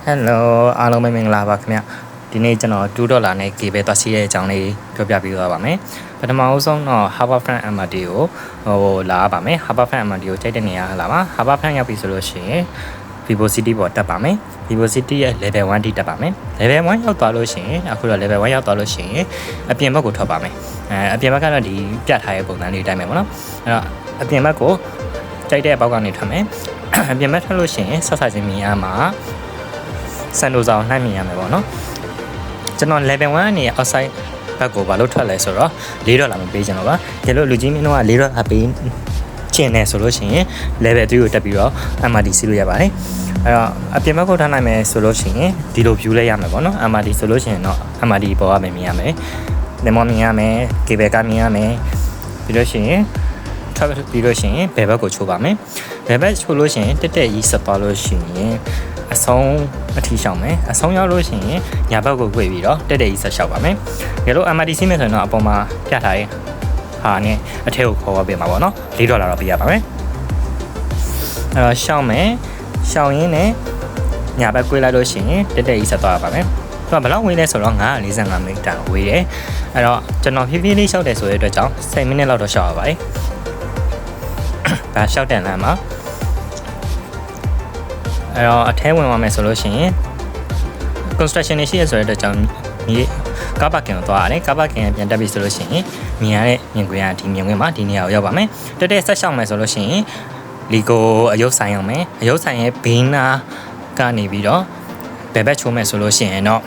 Hello အားလုံးပဲမင်္ဂလာပါခင်ဗျဒီနေ့ကျွန်တော်$2နဲ့ K ပဲသွားစီးတဲ့အကြောင်းလေးပြောပြပေးသွားပါမယ်ပထမအဆုံးတော့ Harbourfront MRT ကိုလာပါမယ် Harbourfront MRT ကိုချိန်တဲ့နေရာလာပါ Harbourfront ရောက်ပြီဆိုလို့ရှိရင် Vivo City ပေါ်တက်ပါမယ် Vivo City ရဲ့ level 1 ထိတက်ပါမယ် level 1ရောက်သွားလို့ရှိရင်အခုတော့ level 1ရောက်သွားလို့ရှိရင်အပြင်ဘက်ကိုထွက်ပါမယ်အပြင်ဘက်ကတော့ဒီပြတ်ထားတဲ့ပုံစံလေးတိုင်းပဲပေါ့နော်အဲ့တော့အပြင်ဘက်ကိုချိန်တဲ့ဘောက်ကနေထွက်မယ်အပြင်ဘက်ထွက်လို့ရှိရင်ဆက်ဆက်ချင်းမြင်ရမှာစန်ဒိုဇာကိုနှိုင်းမြင်ရမယ်ပေါ့နော်ကျွန်တော် level 1ကနေ outside ဘက်ကိုဘာလို့ထွက်လဲဆိုတော့$4မပေးချင်တော့ပါဒါလို့လူကြီးမင်းတို့က$4ပေးချင်တယ်ဆိုလို့ရှိရင် level 3ကိုတက်ပြီးတော့ MRT စီးလို့ရပါတယ်အဲ့တော့အပြင်ဘက်ကိုထားနိုင်မယ်ဆိုလို့ရှိရင်ဒီလို view လဲရမယ်ပေါ့နော် MRT ဆိုလို့ရှိရင်တော့ MRT ပေါ်ကပဲမြင်ရမယ်လမ်းမမြင်ရမယ် cable ကမြင်ရမယ်ပြီးလို့ရှိရင်ထွက်ပြီးလို့ရှိရင်ဘယ်ဘက်ကိုချိုးပါမယ်ဘယ်ဘက်ချိုးလို့ရှိရင်တက်ကြီးဆက်သွားလို့ရှိရင်အဆုံးအထီးရှောင်းမယ်အဆုံးရောက်လို့ရှိရင်ညာဘက်ကို꿰ပြီးတော့တက်ကြီးဆက်လျှောက်ပါမယ်ဒါလို့ MRT စီးမယ်ဆိုရင်တော့အပေါ်မှာပြထားတဲ့ဟာနဲ့အထက်ကိုခေါ်ပေးမှာပေါ့နော်$4တော့ပေးရပါမယ်အဲ့တော့ရှောင်းမယ်ရှောင်းရင်းနဲ့ညာဘက်꿰လိုက်လို့ရှိရင်တက်ကြီးဆက်သွားပါမယ်သူကဘယ်လောက်ဝေးလဲဆိုတော့945မိနစ်တောင်ဝေးတယ်အဲ့တော့ကျွန်တော်ဖြည်းဖြည်းလေးလျှောက်တယ်ဆိုတဲ့အတွက်ကြောင့်10မိနစ်လောက်တော့လျှောက်ရပါတယ်ဒါလျှောက်တဲ့လမ်းမှာအဲ့တော့အထဲဝင်သွားမယ်ဆိုလို့ရှိရင် construction တွေရှိရဆိုတဲ့အတွက်ကြောင့်ဒီကားပါကင်ကိုသွားရတယ်ကားပါကင်ပြန်တက်ပြီဆိုလို့ရှိရင်မြင်ရတဲ့မြင်ကွင်းကဒီမြင်ကွင်းမှာဒီနေရာကိုရောက်ပါမယ်တက်ဆက်ရှောက်မယ်ဆိုလို့ရှိရင်လီကိုအယုတ်ဆိုင်အောင်မယ်အယုတ်ဆိုင်ရဲ့ဘေးနာကနေပြီးတော့ဘယ်ဘက်ချိုးမယ်ဆိုလို့ရှိရင်တော့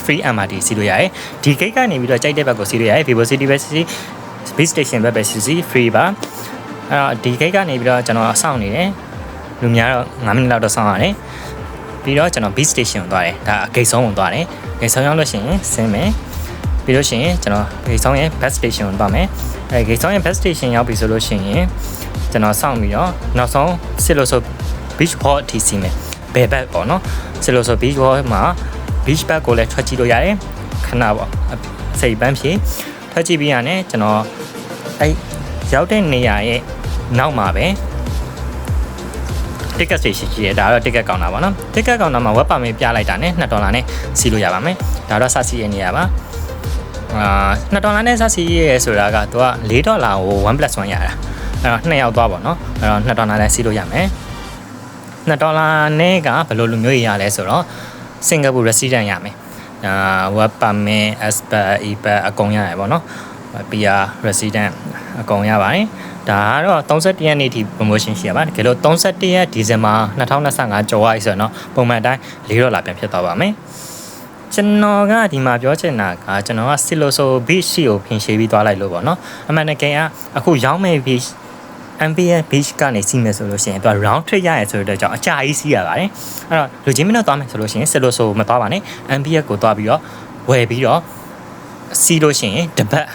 free MRT စီးလို့ရတယ်ဒီ gate ကနေပြီးတော့ကြိုက်တဲ့ဘက်ကိုစီးလို့ရတယ် Vivo City ပဲစီး Beach Station ဘက်ပဲစီး free ပါအဲ့တော့ဒီ gate ကနေပြီးတော့ကျွန်တော်စောင့်နေတယ်လူများတော့9မိနစ်လောက်တော့စောင့်ရတယ်ပြီးတော့ကျွန်တော် Beach Station ကိုသွားတယ်ဒါဂိတ်ဆုံးကိုသွားတယ်ဂိတ်ဆုံးရောက်လို့ရှိရင်ဆင်းမယ်ပြီးလို့ရှိရင်ကျွန်တော်ဂိတ်ဆုံးရဲ့ Bus Station ကိုသွားမယ်အဲဂိတ်ဆုံးရဲ့ Bus Station ရောက်ပြီဆိုလို့ရှိရင်ကျွန်တော်စောင့်ပြီးတော့နောက်ဆုံးစစ်လို့ဆို Beach Hall အထိစီးမယ်ဘယ်ဘက်ပေါ့နော်စစ်လို့ဆို Beach Hall မှာ Beach Bag ကိုလည်းထွက်ကြည့်လို့ရတယ်ခဏပေါ့စိတ်ပန်းဖြည့်ထွက်ကြည့်ပြီးရတယ်ကျွန်တော်အဲရောက်တဲ့နေရာရဲ့နောက်မှာပဲticket station ရှိတယ်ဒါတော့ ticket counter ပါနော် ticket counter မှာ web permit ပြလိုက်တာနဲ့$2နဲ့စီးလို့ရပါမယ်ဒါတော့စစီးရနေရပါ$2နဲ့စစီးရဲဆိုတာကသူက$4ကို1+1 ရတာအဲ့တော့2ယောက်သွားပါတော့အဲ့တော့$2နဲ့စီးလို့ရမယ်$2နဲ့ကဘယ်လိုလူမျိုးရလဲဆိုတော့ Singapore resident ရမယ်web permit aspat epat အကုန်ရတယ်ပေါ့နော် PR resident အကုန်ရပါတယ်ဒါကတော့31ရက်နေ့ထိ promotion ရှိရပါတကယ်လို့31ရက်ဒီဇင်ဘာ2025ကျော်ရဆိုတော့ပုံမှန်တိုင်း$4ပြန်ဖြစ်သွားပါမယ်ကျွန်တော်ကဒီမှာပြောချင်တာကကျွန်တော်က Siloso Beach ကိုဖင်ရှေးပြီးသွားလိုက်လို့ပေါ့နော်အမှန်တကယ်ကအခုရောင်းမဲ့ beach MPS Beach ကနေစီးမယ်ဆိုလို့ရှိရင်သူက round trip ရရဆိုတဲ့ကြောင့်အကြာကြီးစီးရပါတယ်အဲ့တော့လူချင်းမင်းတို့သွားမယ်ဆိုလို့ရှိရင် Siloso မသွားပါနဲ့ MPS ကိုသွားပြီးတော့ဝယ်ပြီးတော့စီးလို့ရှိရင်တပတ်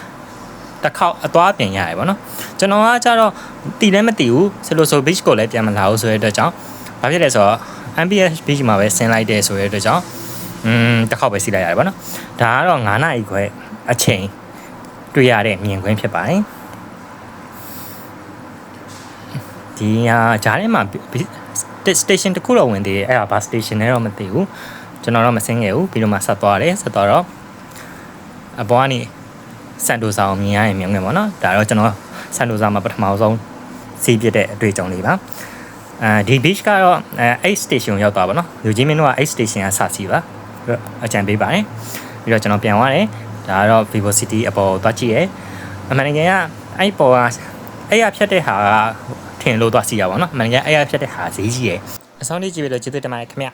တစ်ခေါက်အသွားပြန်ရတယ်ပေါ့နော်ကျွန်တော်ကကြတော့တီလည်းမတီဘူးSiloso Beach ကိုလည်းပြန်မလာဘူးဆိုတဲ့အတွက်ကြောင့်ဘာဖြစ်လဲဆိုတော့ MPS Beach မှာပဲဆင်းလိုက်တယ်ဆိုတဲ့အတွက်ကြောင့်တစ်ခေါက်ပဲစီးလိုက်ရတယ်ပေါ့နော်ဒါကတော့9နာရီခွဲအချိန်တွေ့ရတဲ့မြင်ကွင်းဖြစ်ပါတယ်ဒီဂျားထဲမှာ station တစ်ခုတော့ဝင်သေးတယ်အဲ့ဒါဘာ station လဲတော့မသိဘူးကျွန်တော်တော့မဆင်းခဲ့ဘူးပြီးတော့မှဆက်သွားတယ်ဆက်သွားတော့အပေါ်ကနေစန်ဒိုဇာကိုမြင်ရရင်မြင်မယ်ပေါ့နော်ဒါတော့ကျွန်တော်စန်ဒိုဇာမှာပထမဆုံးစီးပြတဲ့အတွေ့အကြုံလေးပါဒီ beach ကတော့8 station ရောက်သွားပါနော်လူကြီးမင်းတို့က8 station ကစစီပါအကြံပေးပါတယ်ပြီးတော့ကျွန်တော်ပြန်သွားတယ်ဒါကတော့ Vivo City အပေါ်သွားကြည့်ရဲအမှန်တကယ်ကအဲ့ပေါ်ကအဲ့ရဖြတ်တဲ့ဟာကထင်လို့သွားစီရပါတော့နော်အမှန်တကယ်အဲ့ရဖြတ်တဲ့ဟာဈေးကြီးရယ်အဆောင်လေးကြည့်ပြီးတော့ကျေးဇူးတင်ပါတယ်ခင်ဗျ